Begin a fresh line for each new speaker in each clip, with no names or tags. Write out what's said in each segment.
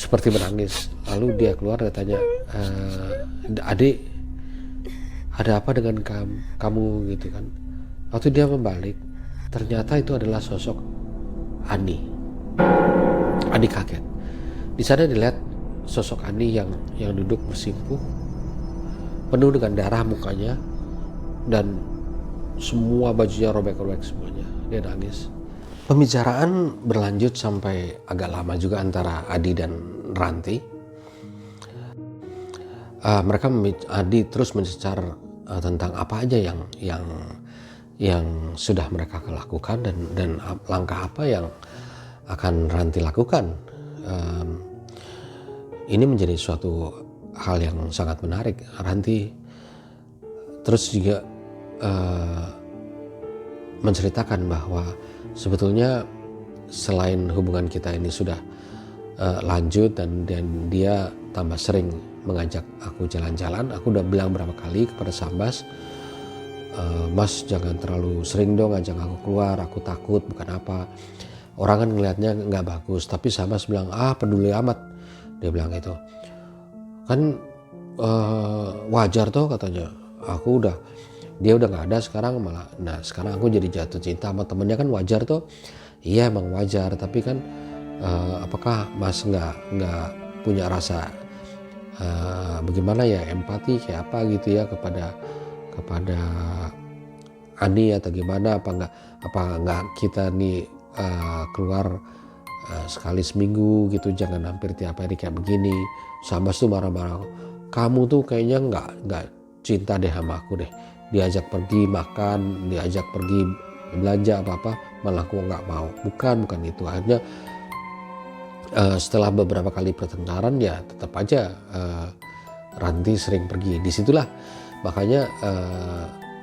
seperti menangis. Lalu dia keluar dan tanya, adik, ada apa dengan kamu gitu kan. Waktu dia membalik, ternyata itu adalah sosok Ani. Ani kaget. Di sana dilihat sosok Ani yang duduk bersimpuh, penuh dengan darah mukanya, dan semua bajunya robek-robek semuanya. Dia nangis. Pembicaraan berlanjut sampai agak lama juga antara Adi dan Ranti. Adi terus mencecar tentang apa aja yang sudah mereka lakukan dan langkah apa yang akan Ranti lakukan. Ini menjadi suatu hal yang sangat menarik. Ranti terus juga menceritakan bahwa sebetulnya selain hubungan kita ini sudah lanjut dan dia tambah sering mengajak aku jalan-jalan, aku udah bilang berapa kali kepada Sambas, Mas jangan terlalu sering dong ngajak aku keluar, aku takut, bukan apa. Orang kan ngelihatnya nggak bagus, tapi Sambas bilang, peduli amat. Dia bilang itu. Kan wajar toh katanya, dia udah nggak ada sekarang malah. Nah sekarang aku jadi jatuh cinta sama temennya, kan wajar tuh. Iya emang wajar, tapi kan apakah Mas nggak punya rasa bagaimana ya, empati kayak apa gitu ya kepada Ani atau gimana? Apa nggak kita nih keluar sekali seminggu gitu, jangan hampir tiap hari kayak begini. Sambas tuh marah-marah, kamu tuh kayaknya nggak cinta deh sama aku deh. Diajak pergi makan, diajak pergi belanja apa-apa, malah aku nggak mau. Bukan itu. Akhirnya setelah beberapa kali pertengkaran ya tetap aja Ranti sering pergi. Disitulah makanya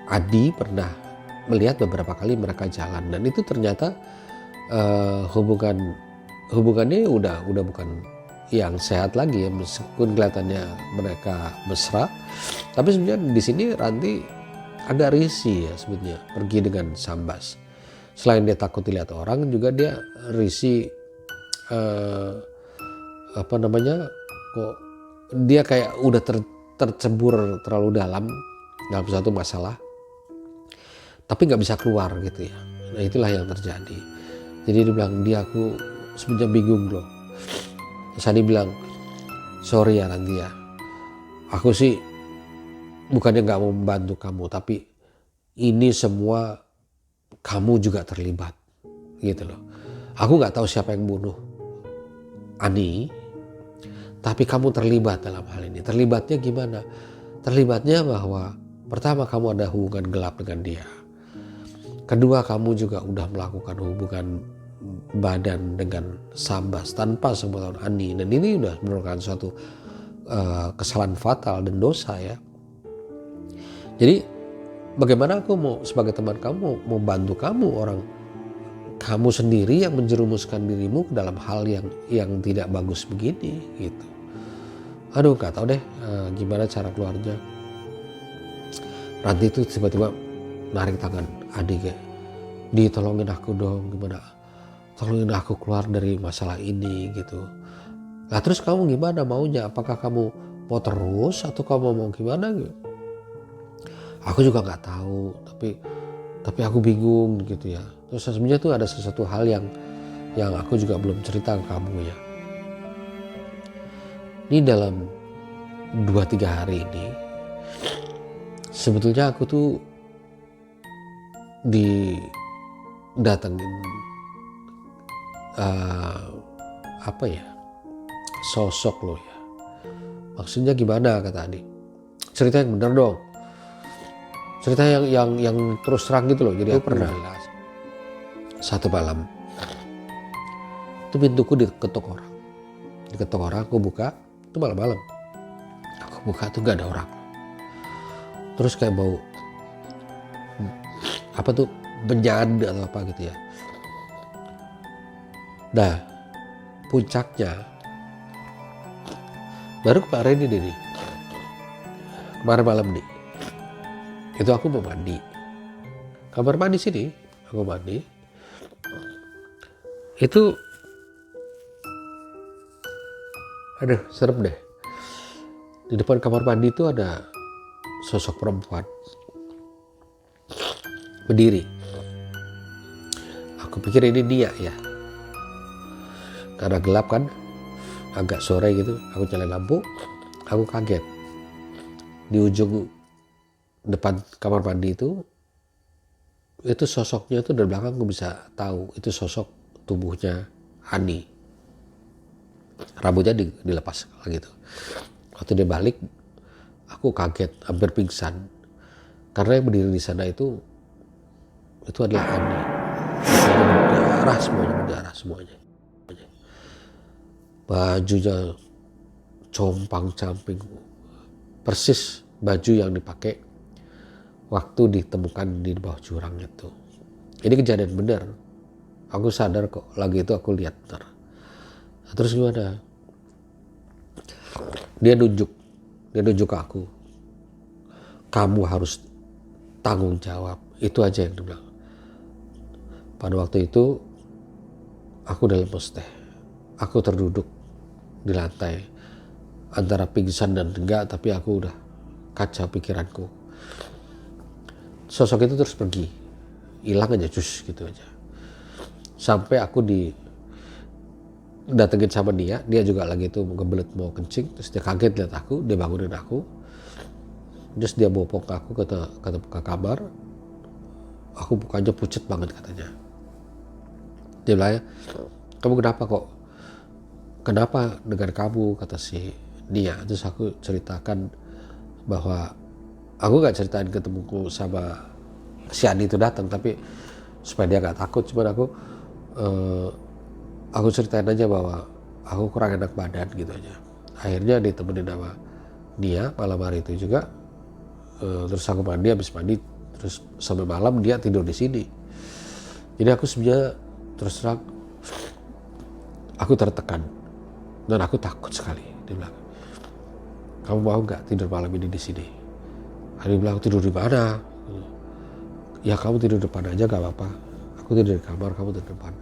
Adi pernah melihat beberapa kali mereka jalan, dan itu ternyata hubungannya udah bukan yang sehat lagi ya, meskipun kelihatannya mereka mesra, tapi sebenarnya di sini Ranti agak risih ya sebetulnya pergi dengan Sambas. Selain dia takut dilihat orang, juga dia risih kok dia kayak udah tercebur terlalu dalam satu masalah, tapi nggak bisa keluar gitu ya. Nah itulah yang terjadi. Jadi dia bilang, aku sebenarnya bingung loh. Terus Adi bilang, sorry ya Ranti ya, aku sih bukannya nggak mau membantu kamu, tapi ini semua kamu juga terlibat gitu loh. Aku nggak tahu siapa yang bunuh Ani, tapi kamu terlibat dalam hal ini. Terlibatnya gimana? Terlibatnya bahwa pertama, kamu ada hubungan gelap dengan dia. Kedua, kamu juga udah melakukan hubungan badan dengan Sambas tanpa sepengetahuan Ani, dan ini udah merupakan suatu kesalahan fatal dan dosa ya. Jadi bagaimana aku mau sebagai teman kamu mau bantu kamu, orang kamu sendiri yang menjerumuskan dirimu ke dalam hal yang tidak bagus begini gitu. Aduh gak tahu deh gimana cara keluarnya. Ranti itu tiba-tiba narik tangan adik ya, ditolongin aku dong, gimana, tolongin aku keluar dari masalah ini gitu. Nah terus kamu gimana maunya, apakah kamu mau terus atau kamu mau gimana gitu? Aku juga nggak tahu, tapi aku bingung gitu ya. Terus sebenarnya tuh ada sesuatu hal yang aku juga belum cerita ke kamu ya. Ini dalam 2-3 hari ini sebetulnya aku tuh didatengin sosok lo ya. Maksudnya gimana kata Adi? Cerita yang benar dong. Cerita yang terus terang gitu loh. Jadi aku pernah satu malam itu pintuku diketuk orang, aku buka, itu malam-malam. Aku buka tuh gak ada orang. Terus kayak bau benyanda atau apa gitu ya. Nah, puncaknya baru kemarin ini nih. Kemarin malam nih. Itu aku mau mandi. Kamar mandi sini, aku mandi. Itu Aduh, serem deh. Di depan kamar mandi itu ada sosok perempuan berdiri. Aku pikir ini dia ya. Karena gelap kan, agak sore gitu. Aku nyalain lampu, aku kaget. Di ujung depan kamar mandi itu sosoknya itu dari belakang aku bisa tahu itu sosok tubuhnya Ani. Rambutnya dilepas gitu. Waktu dia balik, aku kaget, hampir pingsan. Karena yang berdiri di sana itu adalah Ani. Berdarah semuanya. Bajunya compang-camping, persis baju yang dipakai waktu ditemukan di bawah jurang itu. Ini kejadian benar. Aku sadar kok, lagi itu aku lihat benar. Nah, terus gimana? Dia nunjuk ke aku. Kamu harus tanggung jawab. Itu aja yang dia bilang. Pada waktu itu aku udah lemes teh. Aku terduduk di lantai antara pingsan dan enggak, tapi aku udah kacau pikiranku. Sosok itu terus pergi, hilang aja cus gitu aja. Sampai aku datengin sama dia juga lagi itu ngebelet mau kencing, terus dia kaget lihat aku, dia bangunin aku, terus dia bawa aku ke kamar. Aku bukannya pucet banget katanya. Dia bilang, kamu kenapa dengan kamu, kata si dia. Terus aku ceritakan bahwa aku gak ceritain ketemuku sama si Adi itu datang, tapi supaya dia gak takut. Cuman aku ceritain aja bahwa aku kurang enak badan gitu aja. Akhirnya ditemenin sama dia malam hari itu juga. Terus aku habis mandi, terus sampai malam dia tidur di sini. Jadi aku sebenarnya terus terang aku tertekan dan aku takut sekali. Dia bilang, kamu mau nggak tidur malam ini di sini? Dia bilang, tidur di mana? Ya kamu tidur depan aja gak apa-apa. Aku tidur di kamar, kamu tidur depan.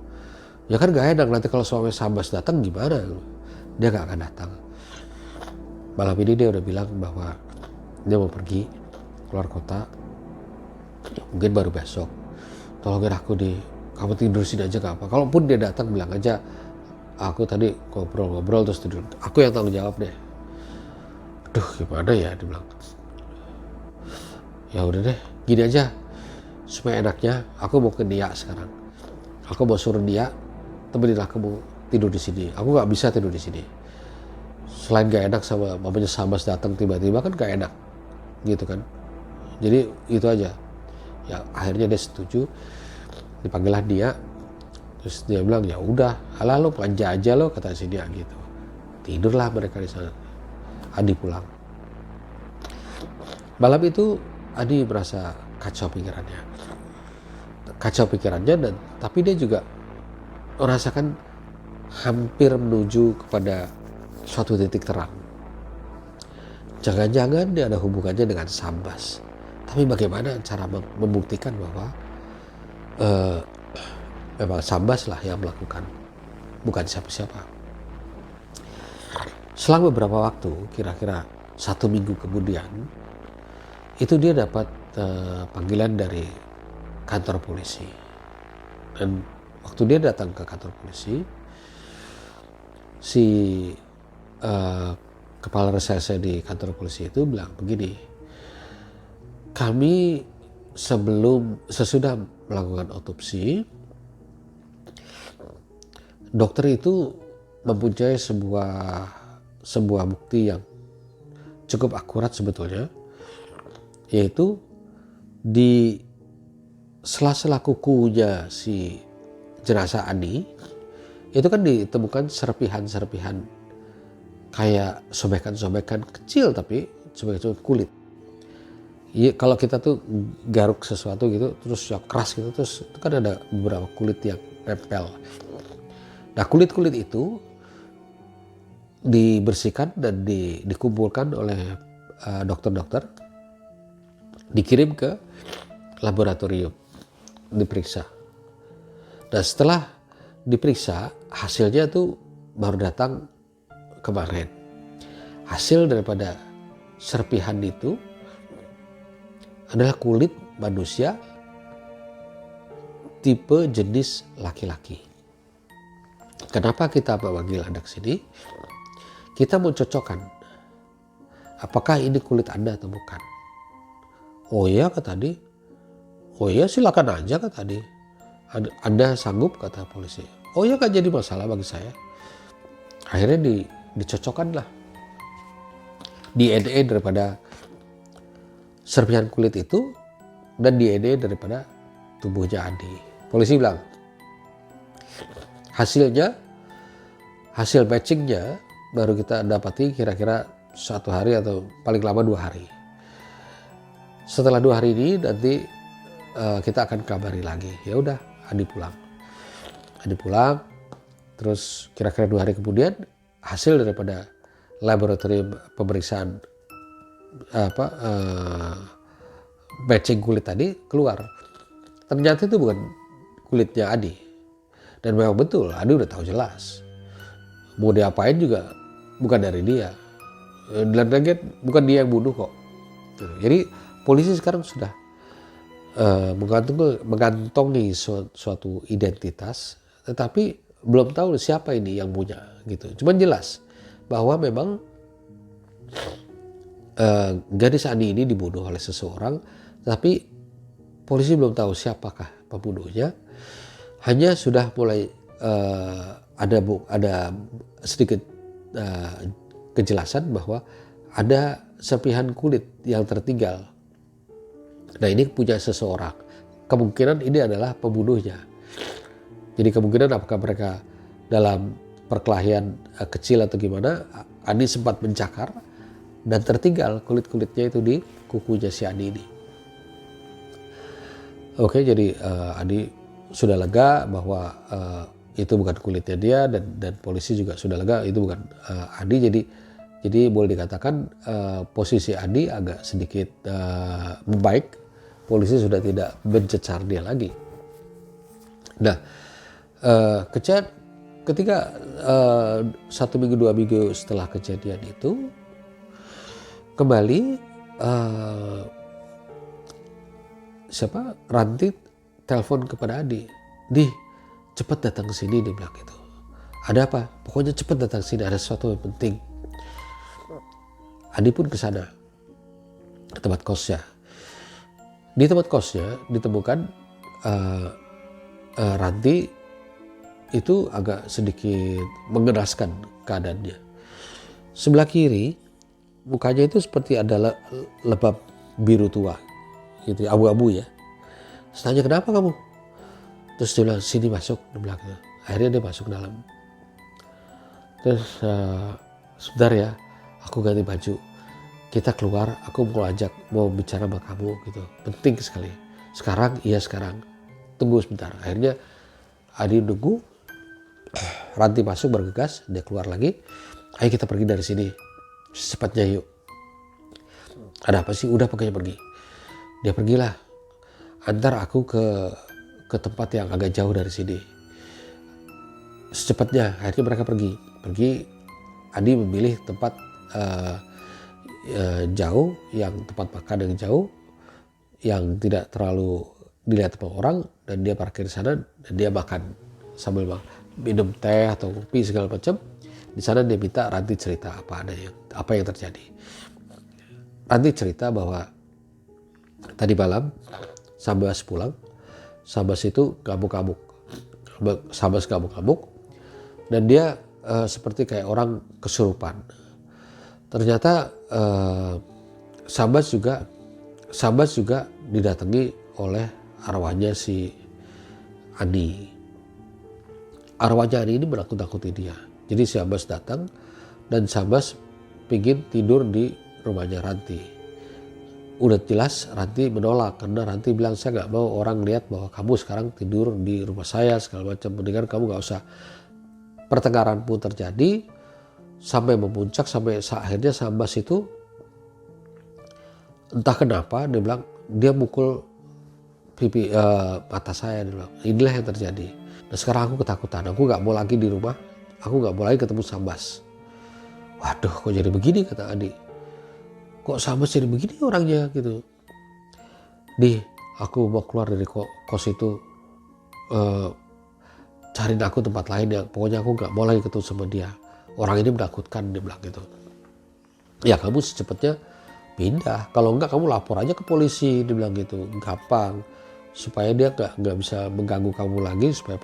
Ya kan gak enak nanti kalau suami Sambas datang gimana? Dia gak akan datang. Malam ini dia udah bilang bahwa dia mau pergi keluar kota. Mungkin baru besok. Tolongin aku kamu tidur sini aja gak apa. Kalaupun dia datang bilang aja, aku tadi ngobrol-ngobrol terus tidur. Aku yang tanggung jawab deh. Aduh gimana ya, dia bilang. Ya udah deh, gini aja. Supaya enaknya, aku mau ke dia sekarang. Aku mau suruh dia temenin aku tidur di sini. Aku nggak bisa tidur di sini. Selain gak enak sama mamanya Sambas datang tiba-tiba kan gak enak, gitu kan. Jadi itu aja. Ya akhirnya dia setuju. Dipanggillah dia. Terus dia bilang ya udah, alah lo manja aja lo, kata si dia gitu. Tidurlah mereka di sana. Adi pulang. Malam itu Adi merasa kacau pikirannya dan tapi dia juga merasakan hampir menuju kepada suatu titik terang. Jangan-jangan dia ada hubungannya dengan Sambas. Tapi bagaimana cara membuktikan bahwa memang Sambas lah yang melakukan, bukan siapa-siapa. Selang beberapa waktu, kira-kira 1 minggu kemudian, itu dia dapat panggilan dari kantor polisi. Dan waktu dia datang ke kantor polisi, si kepala reserse di kantor polisi itu bilang begini, kami sesudah melakukan otopsi, dokter itu mempunyai sebuah bukti yang cukup akurat sebetulnya, yaitu di sela-sela kukunya si jenazah Ani itu kan ditemukan serpihan-serpihan kayak sobekan-sobekan kecil, tapi sobekan kulit. Ya, kalau kita tuh garuk sesuatu gitu terus yang keras gitu, terus itu kan ada beberapa kulit yang nempel. Nah kulit-kulit itu dibersihkan dan dikumpulkan oleh dokter-dokter, dikirim ke laboratorium, diperiksa. Dan setelah diperiksa, hasilnya tuh baru datang kemarin. Hasil daripada serpihan itu adalah kulit manusia tipe jenis laki-laki. Kenapa kita memanggil Anda ke sini? Kita mau cocokkan apakah ini kulit Anda atau bukan. Oh iya kata tadi. Oh iya silakan aja kata tadi. Anda sanggup kata polisi. Oh iya gak jadi masalah bagi saya. Akhirnya dicocokkan lah DNA daripada serpihan kulit itu dan DNA daripada tubuhnya Adi. Polisi bilang hasil matchingnya baru kita dapati kira-kira 1 hari atau paling lama 2 hari. Setelah 2 hari ini nanti kita akan kabari lagi. Ya udah, Adi pulang. Terus kira-kira 2 hari kemudian hasil daripada laboratorium pemeriksaan matching kulit tadi keluar. Ternyata itu bukan kulitnya Adi. Dan memang betul, Adi udah tahu jelas. Mau diapain juga bukan dari dia. Dan lagi bukan dia yang bunuh kok. Jadi polisi sekarang sudah mengantongi suatu identitas, tetapi belum tahu siapa ini yang punya gitu. Cuman jelas bahwa memang gadis Adi ini dibunuh oleh seseorang, tapi polisi belum tahu siapakah pembunuhnya. Hanya sudah mulai ada sedikit kejelasan bahwa ada serpihan kulit yang tertinggal. Nah ini punya seseorang. Kemungkinan ini adalah pembunuhnya. Jadi kemungkinan apakah mereka dalam perkelahian kecil atau gimana, Adi sempat mencakar dan tertinggal kulit-kulitnya itu di kukunya si Adi ini. Oke, jadi Adi sudah lega bahwa itu bukan kulitnya dia dan polisi juga sudah lega itu bukan Adi. Jadi boleh dikatakan posisi Adi agak sedikit membaik. Polisi sudah tidak mencecar dia lagi. Nah, ketika 1 minggu 2 minggu setelah kejadian itu kembali Ranti telepon kepada Adi. Di, cepat datang ke sini, dia bilang gitu. Ada apa? Pokoknya cepat datang ke sini, ada sesuatu yang penting. Adi pun ke sana, ke tempat kosnya. Di tempat kosnya ditemukan Ranti itu agak sedikit mengenaskan keadaannya. Sebelah kiri mukanya itu seperti ada lebam biru tua, gitu, abu-abu ya. Saya tanya, kenapa kamu? Terus dia bilang, sini masuk, dia bilang gitu. Akhirnya dia masuk ke dalam. Terus sebentar ya, aku ganti baju. Kita keluar, aku mau bicara sama kamu gitu. Penting sekali. Sekarang, iya sekarang. Tunggu sebentar. Akhirnya Adi nunggu. Ranti masuk bergegas, dia keluar lagi. Ayo kita pergi dari sini. Secepatnya yuk. Ada apa sih? Udah pokoknya pergi. Dia pergilah. Antar aku ke tempat yang agak jauh dari sini. Secepatnya akhirnya mereka pergi. Adi memilih tempat jauh, yang tempat makan yang jauh, yang tidak terlalu dilihat sama orang, dan dia parkir di sana dan dia makan sambil minum teh atau kopi segala macam. Di sana dia minta Ranti cerita apa yang terjadi. Ranti cerita bahwa tadi malam Sambas pulang. Sambas itu ngamuk-ngamuk. Sambas ngamuk-ngamuk. Dan dia seperti kayak orang kesurupan. Ternyata Sambas juga didatangi oleh arwahnya si Adi. Arwahnya Adi ini menakut-nakuti dia. Jadi Sambas datang dan Sambas pingin tidur di rumahnya Ranti. Udah jelas Ranti menolak karena Ranti bilang, saya nggak mau orang lihat bahwa kamu sekarang tidur di rumah saya segala macam. Mendingan kamu nggak usah. Pertengkaran pun terjadi sampai memuncak, sampai akhirnya Sambas itu entah kenapa dia bilang dia mukul pipi mata saya. Dia bilang inilah yang terjadi. Dan sekarang aku ketakutan. Aku nggak mau lagi di rumah. Aku nggak mau lagi ketemu Sambas. Waduh, kok jadi begini, kata Adi. Kok sama jadi begini orangnya gitu. Di, aku mau keluar dari kos itu, cariin aku tempat lain ya. Pokoknya aku nggak mau lagi ketemu sama dia. Orang ini menakutkan, dia bilang gitu. Ya kamu secepatnya pindah. Kalau enggak kamu lapor aja ke polisi, dia bilang gitu. Gampang. Supaya dia nggak bisa mengganggu kamu lagi, supaya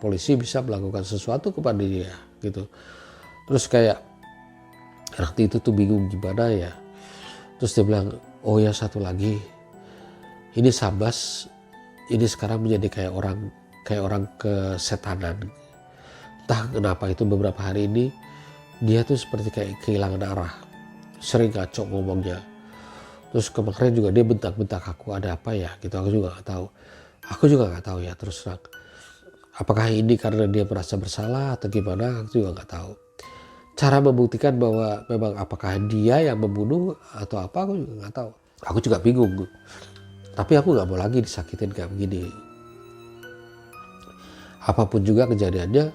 polisi bisa melakukan sesuatu kepada dia gitu. Terus kayak waktu itu tuh bingung gimana ya. Terus dia bilang, oh ya satu lagi, ini Sabas ini sekarang menjadi kayak orang kesetanan. Entah kenapa itu beberapa hari ini dia tuh seperti kayak kehilangan arah, sering ngaco ngomongnya. Terus kemarin juga dia bentak-bentak aku, ada apa ya gitu, aku juga nggak tahu ya terus terang. Apakah ini karena dia merasa bersalah atau gimana, aku juga nggak tahu. Cara membuktikan bahwa memang apakah dia yang membunuh atau apa, aku juga nggak tahu. Aku juga bingung. Tapi aku nggak mau lagi disakitin kayak begini. Apapun juga kejadiannya,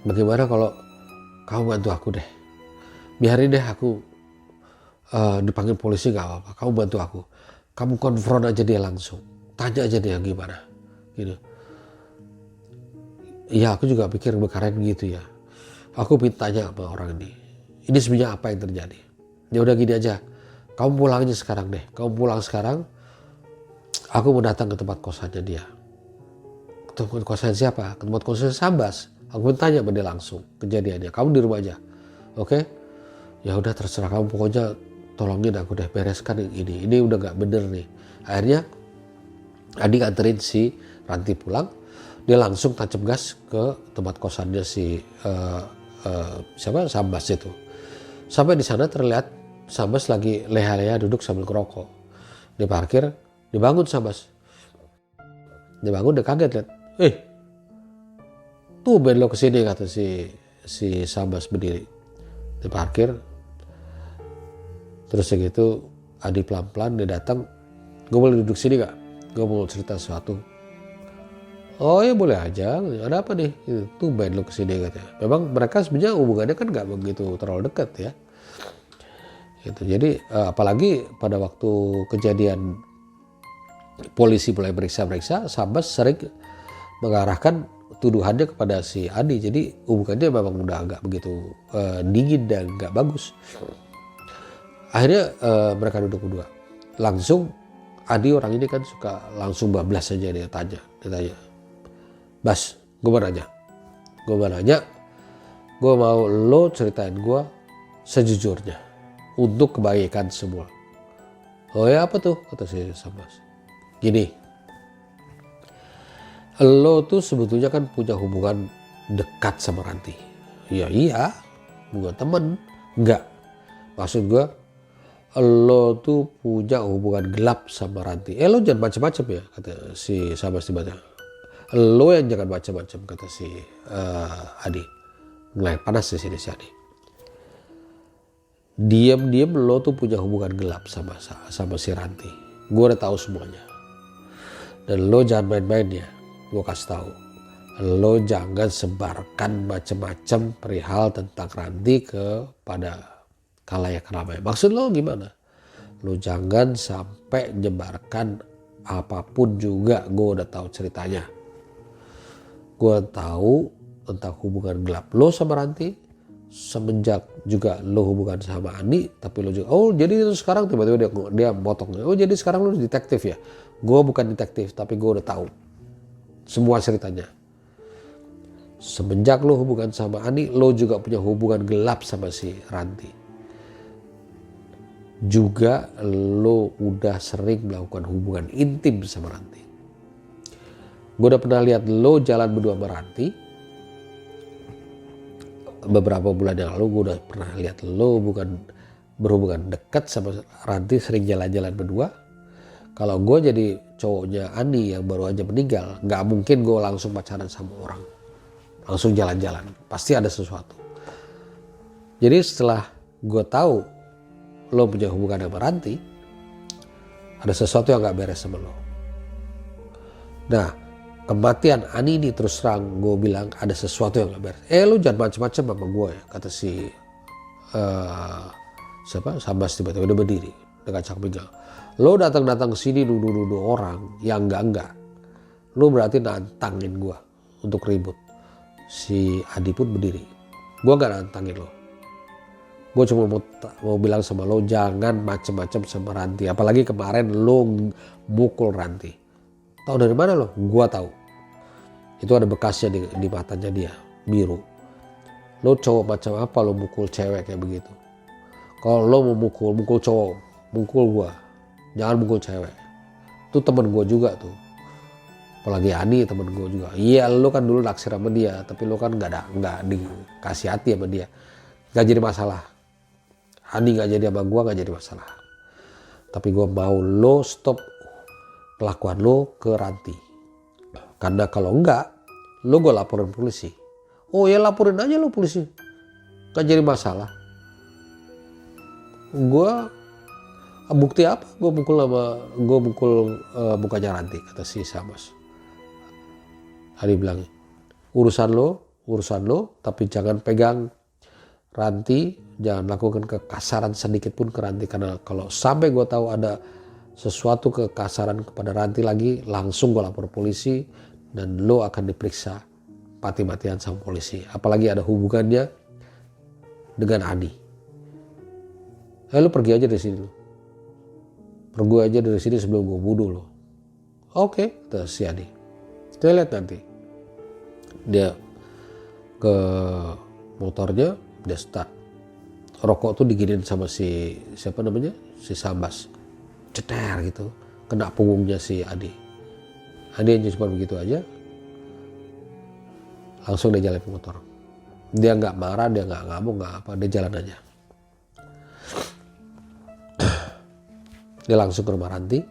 bagaimana kalau kamu bantu aku deh. Biarin deh aku dipanggil polisi nggak apa-apa. Kamu bantu aku. Kamu konfront aja dia langsung. Tanya aja dia gimana. Gitu. Iya, aku juga pikir bekaran gitu ya. Aku tanya sama orang ini. Ini sebenarnya apa yang terjadi? Ya udah gini aja. Kamu pulang aja sekarang deh. Kamu pulang sekarang. Aku mau datang ke tempat kosannya dia. Ke tempat kosan siapa? Ke tempat kosan Sabas. Aku tanya sama dia langsung kejadiannya. Kamu di rumah aja. Oke? Ya udah terserah kamu. Pokoknya tolongin aku deh, bereskan ini. Ini udah gak bener nih. Akhirnya Adi nganterin si Ranti pulang. Dia langsung tancap gas ke tempat kosannya si Sabas itu. Sampai di sana terlihat Sabas lagi leha-leha duduk sambil ngerokok. Dia parkir, dibangun Sabas. Dibangun, dia kaget lihat. Tumben lo kesini, kata si Sabas berdiri. Dia parkir. Terus segitu Adi pelan-pelan dia datang. Gue boleh duduk sini gak? Gue mau cerita sesuatu. Oh ya boleh aja. Ada apa nih? Tumben lo kesini, katanya. Memang mereka sebenarnya hubungannya kan gak begitu terlalu dekat ya. Gitu. Jadi apalagi pada waktu kejadian polisi mulai meriksa-meriksa, Sabas sering mengarahkan tuduhannya kepada si Adi. Jadi hubungannya memang udah agak begitu dingin dan gak bagus. Akhirnya mereka duduk berdua. Langsung Adi orang ini kan suka langsung bablas aja, dia tanya. Bas, gue mau nanya. Gue mau lo ceritain gue sejujurnya. Untuk kebaikan semua. Oh ya apa tuh? Kata si Sabas. Gini. Lo tuh sebetulnya kan punya hubungan dekat sama Ranti. Iya. Bukan temen. Enggak. Maksud gue. Lo tuh punya hubungan gelap sama Ranti. Lo jangan macam-macam ya. Kata si Sabas tiba-tiba. Lo yang jangan macam-macam, kata si Adi. Mulai panas di sini si Adi. Diam-diam lo tuh punya hubungan gelap sama si Ranti. Gue udah tahu semuanya. Dan lo jangan main-main ya. Gue kasih tahu. Lo jangan sebarkan macam-macam perihal tentang Ranti kepada khalayak ramai. Maksud lo gimana? Lo jangan sampai nyebarkan apapun juga. Gue udah tahu ceritanya. Gue tahu tentang hubungan gelap lo sama Ranti. Semenjak juga lo hubungan sama Andi. Tapi lo juga, oh jadi itu sekarang tiba-tiba dia motong. Oh jadi sekarang lo detektif ya? Gue bukan detektif, tapi gue udah tahu semua ceritanya. Semenjak lo hubungan sama Andi, lo juga punya hubungan gelap sama si Ranti. Juga lo udah sering melakukan hubungan intim sama Ranti. Gue udah pernah lihat lo jalan berdua sama Ranti. Beberapa bulan yang lalu gue udah pernah lihat lo berhubungan dekat sama Ranti, sering jalan-jalan berdua. Kalau gue jadi cowoknya Andi yang baru aja meninggal, gak mungkin gue langsung pacaran sama orang. Langsung jalan-jalan, pasti ada sesuatu. Jadi setelah gue tahu lo punya hubungan sama Ranti, ada sesuatu yang gak beres sama lo. Nah, kematian Ani ini terus terang gue bilang ada sesuatu yang gak beres. Lo jangan macam-macam sama gue ya, kata si Sambas tiba-tiba dia berdiri dengan cak pinggang. Lo datang ke sini nuduh-nuduh orang yang enggak. Lo berarti nantangin gua untuk ribut. Si Adi pun berdiri. Gua gak nantangin lo. Gue cuma mau bilang sama lo jangan macem-macem sama Ranti. Apalagi kemarin lo mukul Ranti. Tahu dari mana lo? Gua tahu. Itu ada bekasnya di matanya dia, biru. Lo cowok macam apa lo mukul cewek kayak begitu? Kalau lo mau mukul cowok, mukul gua. Jangan mukul cewek. Itu temen gua juga tuh. Apalagi Adi temen gue juga. Iya lo kan dulu naksir sama dia. Tapi lo kan nggak dikasih hati sama dia. Gak jadi masalah. Adi gak jadi sama gue gak jadi masalah. Tapi gue mau lo stop kelakuan lo ke Ranti. Karena kalau enggak, lo gue laporin polisi. Oh ya laporin aja lo polisi. Gak jadi masalah. Gue bukti apa? Gue mukul mukanya Ranti, kata si Sambas. Adi bilang, urusan lo, tapi jangan pegang Ranti, jangan lakukan kekasaran sedikit pun ke Ranti. Karena kalau sampai gue tahu ada sesuatu kekasaran kepada Ranti lagi, langsung gue lapor polisi dan lo akan diperiksa mati-matian sama polisi. Apalagi ada hubungannya dengan Adi. Lo pergi aja dari sini lo. Pergi aja dari sini sebelum gue bunuh lo. Oke, kata si Adi. Kita lihat nanti. Dia ke motornya, dia start. Rokok tuh diginin sama si Sambas. Ceter gitu. Kena punggungnya si Adi. Adi hanya cuma begitu aja. Langsung dia jalan ke motor. Dia nggak marah, dia nggak ngamuk, nggak apa. Dia jalan aja. Dia langsung ke rumah Ranti.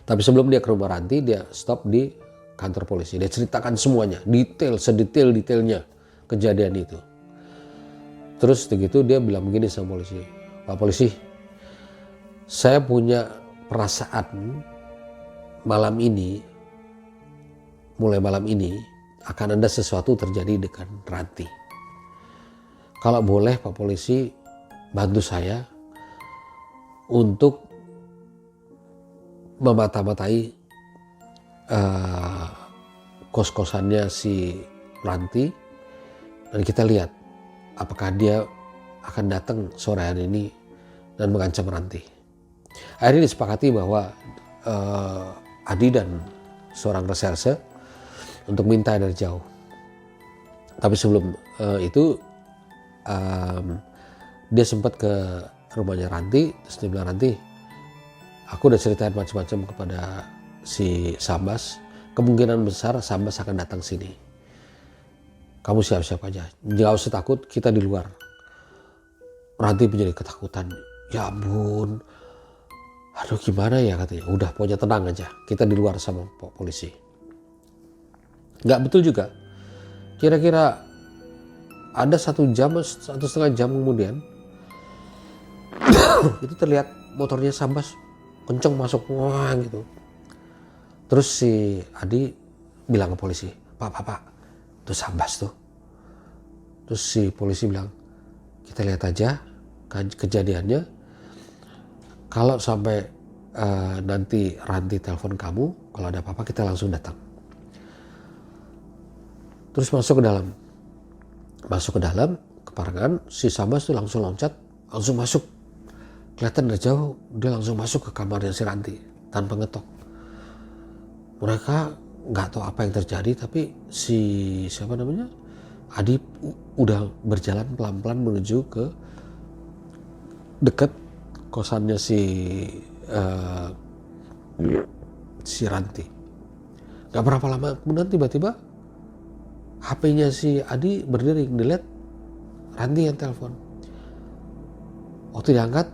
Tapi sebelum dia ke rumah Ranti, dia stop di kantor polisi. Dia ceritakan semuanya, sedetail-detailnya kejadian itu. Terus begitu dia bilang begini sama polisi. Pak polisi, saya punya perasaan mulai malam ini akan ada sesuatu terjadi dengan Ranti. Kalau boleh Pak polisi bantu saya untuk memata-matai kos-kosannya si Ranti dan kita lihat apakah dia akan datang sore hari ini dan mengancam Ranti. Akhirnya disepakati bahwa Adi dan seorang reserse untuk minta dari jauh. Tapi sebelum itu dia sempat ke rumahnya Ranti, terus dia bilang, Ranti, aku udah ceritain macam-macam kepada si Sambas, kemungkinan besar Sambas akan datang sini. Kamu siap-siap aja, jangan usah takut, kita di luar. Ranti menjadi ketakutan. Ya ampun, aduh gimana ya katanya. Udah pokoknya tenang aja, kita di luar sama polisi. Nggak betul juga. Kira-kira ada 1 jam, 1,5 jam kemudian, itu terlihat motornya Sambas kenceng masuk, wah gitu. Terus si Adi bilang ke polisi, Pak, itu Sambas tuh. Terus si polisi bilang, kita lihat aja kejadiannya. Kalau sampai nanti Ranti telepon kamu, kalau ada apa-apa kita langsung datang. Terus masuk ke dalam, ke parangan, si Sambas tuh langsung loncat, langsung masuk. Kelihatan dari jauh, dia langsung masuk ke kamarnya si Ranti, tanpa ngetok. Mereka nggak tahu apa yang terjadi, tapi Adi udah berjalan pelan-pelan menuju ke dekat kosannya si Ranti. Gak berapa lama kemudian tiba-tiba HP-nya si Adi berdering, dilihat Ranti yang telepon. Waktu diangkat,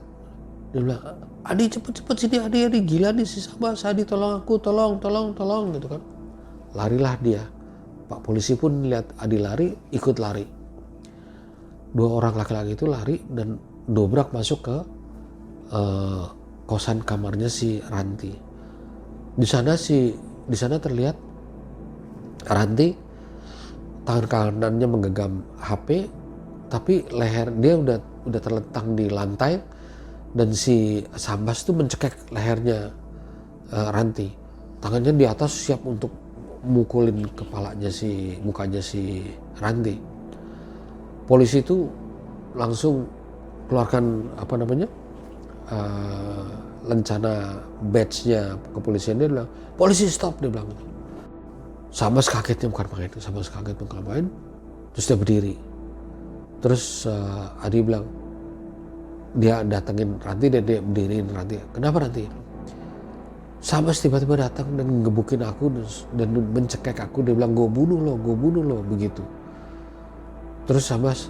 dia bilang, Adi cepet sini, Adi gila nih si Sambas, Adi tolong aku, tolong gitu kan. Larilah dia. Pak polisi pun lihat Adi lari, ikut lari. 2 orang laki-laki itu lari dan dobrak masuk ke kosan kamarnya si Ranti. Di sana terlihat Ranti tangan kanannya menggenggam HP, tapi leher dia udah terlentang di lantai dan si Sambas tuh mencekek lehernya Ranti. Tangannya di atas siap untuk mukulin mukanya si Ranti. Polisi itu langsung keluarkan lencana badge-nya kepolisian. Dia bilang, polisi stop, dia bilang. Sambas kagetnya bukan main, Sambas kaget bukan main. Terus dia berdiri. Terus Adi bilang, dia datengin Ranti dan dia berdiriin Ranti. Kenapa Ranti? Sambas tiba-tiba datang dan ngebukin aku dan mencekek aku. Dia bilang, gue bunuh lo, begitu. Terus Sambas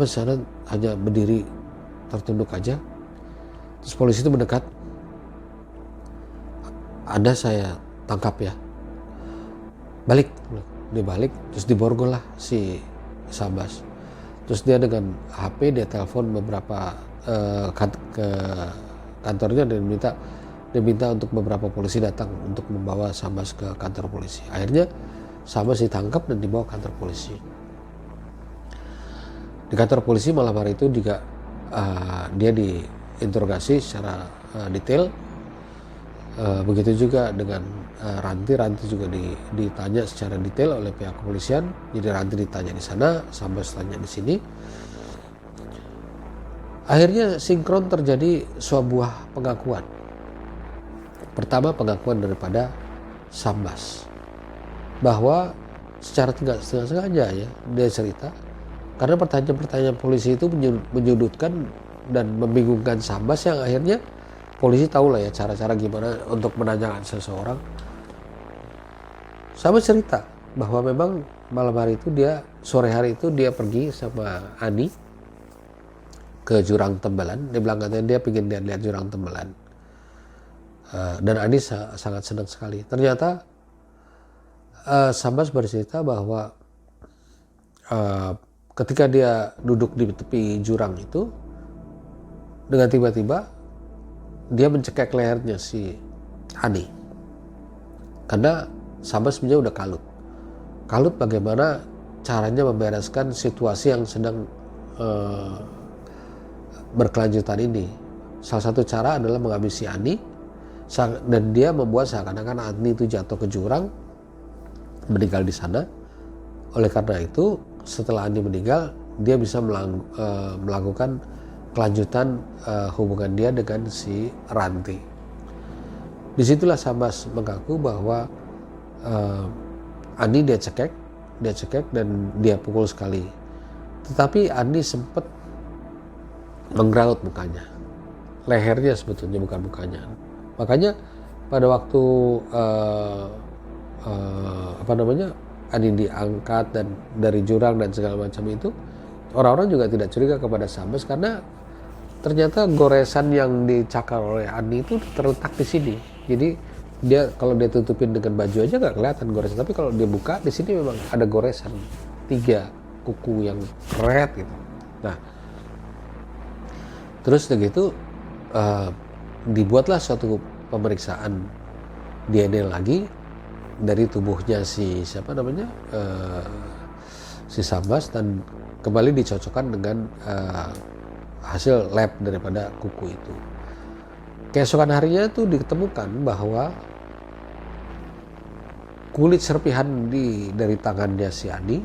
sana hanya berdiri tertunduk aja. Terus polisi itu mendekat. Anda saya tangkap ya. Balik. Dia balik, terus diborgol lah si Sambas. Terus dia dengan HP dia telepon beberapa ke kantornya dan dia minta untuk beberapa polisi datang untuk membawa Sambas ke kantor polisi. Akhirnya Sambas ditangkap dan dibawa ke kantor polisi. Di kantor polisi malam hari itu juga dia diinterogasi secara detail. Begitu juga dengan Ranti juga ditanya secara detail oleh pihak kepolisian. Jadi Ranti ditanya di sana, Sambas tanya di sini. Akhirnya sinkron terjadi sebuah pengakuan. Pertama, pengakuan daripada Sambas bahwa secara tidak sengaja ya dia cerita, karena pertanyaan-pertanyaan polisi itu menyudutkan dan membingungkan Sambas, yang akhirnya polisi tahu lah ya cara-cara gimana untuk menanyakan seseorang. Sambas cerita bahwa memang malam hari itu sore hari itu dia pergi sama Ani ke Jurang Tembelan. Dia bilang katanya dia pengen lihat Jurang Tembelan. Dan Ani sangat senang sekali. Ternyata Sambas bercerita bahwa ketika dia duduk di tepi jurang itu, dengan tiba-tiba dia mencekek lehernya si Ani. Karena Sambas sebenarnya udah kalut. Kalut bagaimana caranya membereskan situasi yang sedang berkelanjutan ini. Salah satu cara adalah mengambil si Ani dan dia membuat seakan-akan Ani itu jatuh ke jurang, meninggal di sana. Oleh karena itu, setelah Ani meninggal, dia bisa melakukan kelanjutan hubungan dia dengan si Ranti. Disitulah Sambas mengaku bahwa Ani dia cekek dan dia pukul sekali. Tetapi Ani sempat menggeraut mukanya, lehernya sebetulnya bukan mukanya. Makanya pada waktu Ani diangkat dan dari jurang dan segala macam itu, orang-orang juga tidak curiga kepada Sambas karena ternyata goresan yang dicakar oleh Ani itu terletak di sini. Jadi kalau dia tutupin dengan baju aja nggak kelihatan goresan, tapi kalau dia buka di sini memang ada goresan 3 kuku yang red gitu. Nah, terus begitu dibuatlah suatu pemeriksaan DNA lagi dari tubuhnya si Sambas dan kembali dicocokkan dengan hasil lab daripada kuku itu. Keesokan harinya tuh ditemukan bahwa kulit serpihan dari tangannya si Ani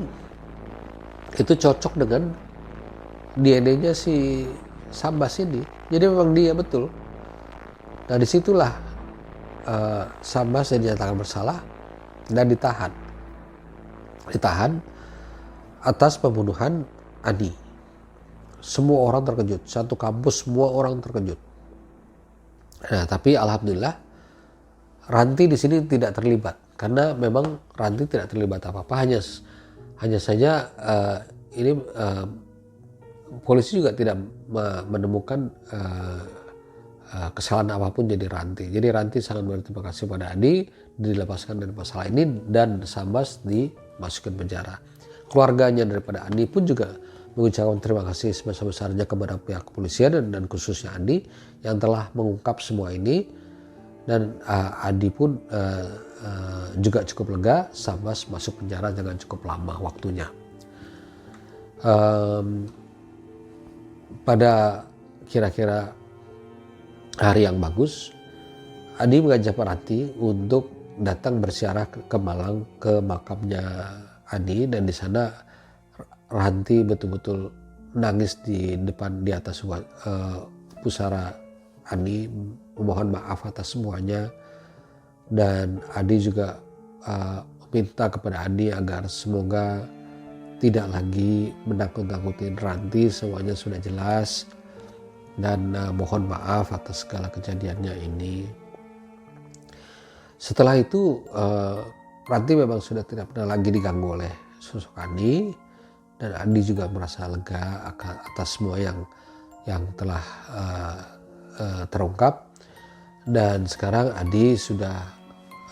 itu cocok dengan DNA-nya si Sambas ini. Jadi memang dia betul. Nah, disitulah Sambas dinyatakan bersalah dan ditahan atas pembunuhan Ani. Semua orang terkejut, satu kampus semua orang terkejut. Nah, tapi alhamdulillah Ranti di sini tidak terlibat, karena memang Ranti tidak terlibat apa-apa, hanya saja polisi juga tidak menemukan kesalahan apapun jadi Ranti. Jadi Ranti sangat berterima kasih pada Adi, dilepaskan dari masalah ini dan Sambas dimasukkan penjara. Keluarganya daripada Adi pun juga mengucapkan terima kasih sebesar-besarnya kepada pihak kepolisian dan khususnya Adi yang telah mengungkap semua ini, dan Adi pun juga cukup lega Sambas masuk penjara dengan cukup lama waktunya. pada kira-kira hari yang bagus, Adi mengajak Pak Ranti untuk datang berziarah ke Malang, ke makamnya Adi, dan di sana Ranti betul-betul nangis di atas pusara Adi, memohon maaf atas semuanya, dan Adi juga minta kepada Adi agar semoga tidak lagi menakut-nakutin Ranti, semuanya sudah jelas, dan mohon maaf atas segala kejadiannya ini. Setelah itu Ranti memang sudah tidak pernah lagi diganggu oleh sosok Adi, dan Adi juga merasa lega atas semua yang telah terungkap. Dan sekarang Adi sudah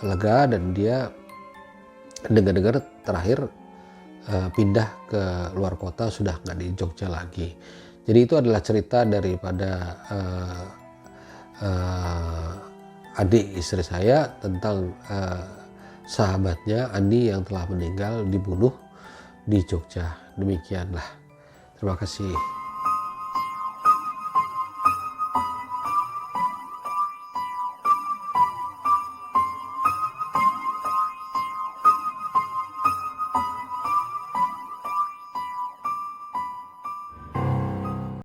lega, dan dia dengar-dengar terakhir pindah ke luar kota, sudah nggak di Jogja lagi. Jadi itu adalah cerita daripada adik istri saya tentang sahabatnya Andi yang telah meninggal dibunuh di Jogja. Demikianlah. Terima kasih.